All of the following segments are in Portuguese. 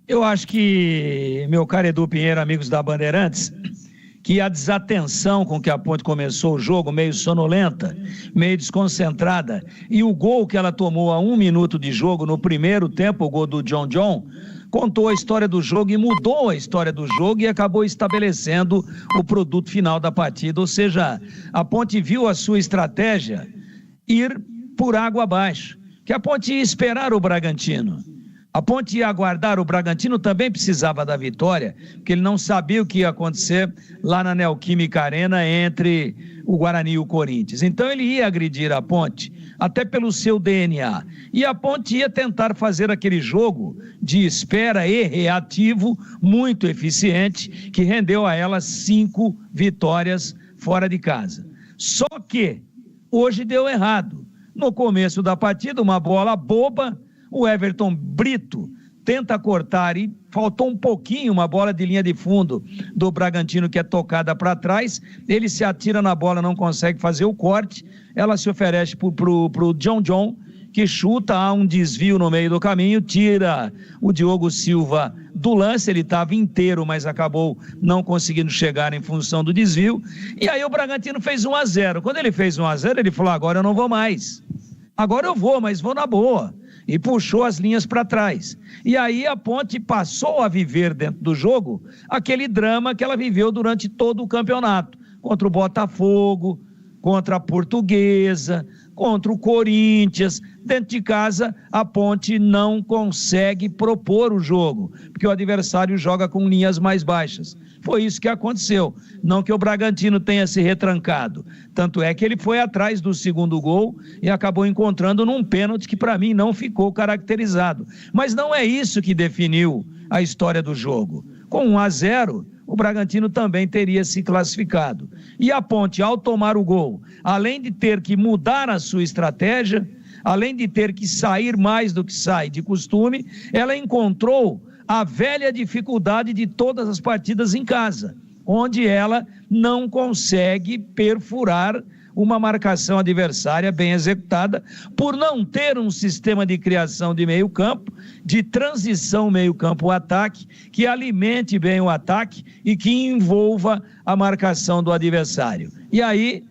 Eu acho que, meu caro Edu Pinheiro, amigos da Bandeirantes, que a desatenção com que a Ponte começou o jogo, meio sonolenta, meio desconcentrada, e o gol que ela tomou a 1 minuto de jogo, no primeiro tempo, o gol do John, contou a história do jogo e mudou a história do jogo e acabou estabelecendo o produto final da partida. Ou seja, a Ponte viu a sua estratégia ir por água abaixo, que a Ponte ia esperar o Bragantino. A Ponte ia aguardar, o Bragantino também precisava da vitória, porque ele não sabia o que ia acontecer lá na Neoquímica Arena entre o Guarani e o Corinthians. Então ele ia agredir a Ponte, até pelo seu DNA. E a Ponte ia tentar fazer aquele jogo de espera e reativo muito eficiente, que rendeu a ela 5 vitórias fora de casa. Só que hoje deu errado. No começo da partida, uma bola boba, o Everton Brito tenta cortar e faltou um pouquinho, uma bola de linha de fundo do Bragantino que é tocada para trás, ele se atira na bola, não consegue fazer o corte, ela se oferece pro John, que chuta, há um desvio no meio do caminho, tira o Diogo Silva do lance, ele estava inteiro, mas acabou não conseguindo chegar em função do desvio, e aí o Bragantino fez 1-0, quando ele fez 1-0, ele falou, agora eu não vou mais, agora eu vou, mas vou na boa, e puxou as linhas para trás. E aí a Ponte passou a viver dentro do jogo aquele drama que ela viveu durante todo o campeonato, contra o Botafogo, contra a Portuguesa, contra o Corinthians. Dentro de casa, a Ponte não consegue propor o jogo, porque o adversário joga com linhas mais baixas. Foi isso que aconteceu, não que o Bragantino tenha se retrancado, tanto é que ele foi atrás do segundo gol e acabou encontrando num pênalti que para mim não ficou caracterizado, mas não é isso que definiu a história do jogo. Com 1-0, o Bragantino também teria se classificado, e a Ponte, ao tomar o gol, além de ter que mudar a sua estratégia, além de ter que sair mais do que sai de costume, ela encontrou a velha dificuldade de todas as partidas em casa, onde ela não consegue perfurar uma marcação adversária bem executada, por não ter um sistema de criação de meio campo, de transição meio campo-ataque, que alimente bem o ataque e que envolva a marcação do adversário. E aí,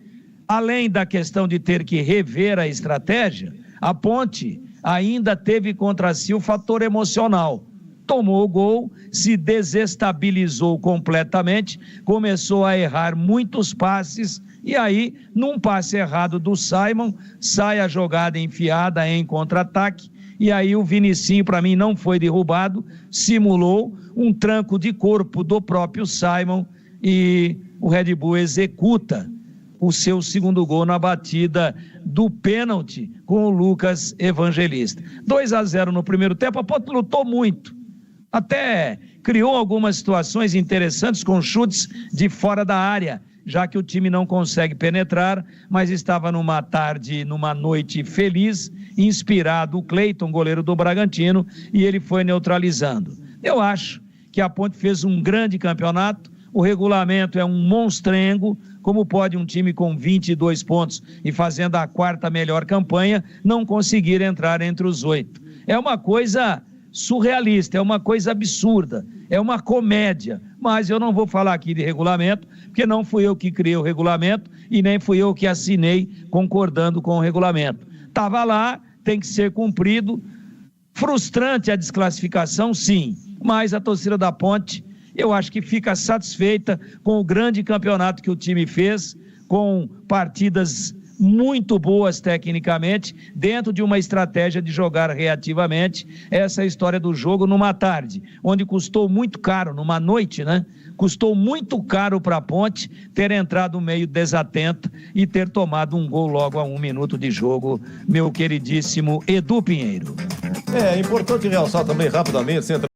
além da questão de ter que rever a estratégia, a Ponte ainda teve contra si o fator emocional. Tomou o gol, se desestabilizou completamente, começou a errar muitos passes, e aí, num passe errado do Simon, sai a jogada enfiada em contra-ataque, e aí o Vinicinho, para mim, não foi derrubado, simulou um tranco de corpo do próprio Simon, e o Red Bull executa o seu segundo gol na batida do pênalti com o Lucas Evangelista. 2-0 no primeiro tempo, a Ponte lutou muito, até criou algumas situações interessantes com chutes de fora da área, já que o time não consegue penetrar, mas estava numa tarde, numa noite feliz, inspirado o Cleiton, goleiro do Bragantino, e ele foi neutralizando. Eu acho que a Ponte fez um grande campeonato, o regulamento é um monstrengo, como pode um time com 22 pontos e fazendo a 4ª melhor campanha, não conseguir entrar entre os 8. É uma coisa surrealista, é uma coisa absurda, é uma comédia, mas eu não vou falar aqui de regulamento, porque não fui eu que criei o regulamento e nem fui eu que assinei concordando com o regulamento. Estava lá, tem que ser cumprido, frustrante a desclassificação, sim, mas a torcida da Ponte, eu acho que fica satisfeita com o grande campeonato que o time fez, com partidas muito boas tecnicamente, dentro de uma estratégia de jogar reativamente. Essa é a história do jogo numa tarde, onde custou muito caro, numa noite, né? Custou muito caro para a Ponte ter entrado meio desatenta e ter tomado um gol logo a 1 minuto de jogo, meu queridíssimo Edu Pinheiro. É importante realçar também rapidamente,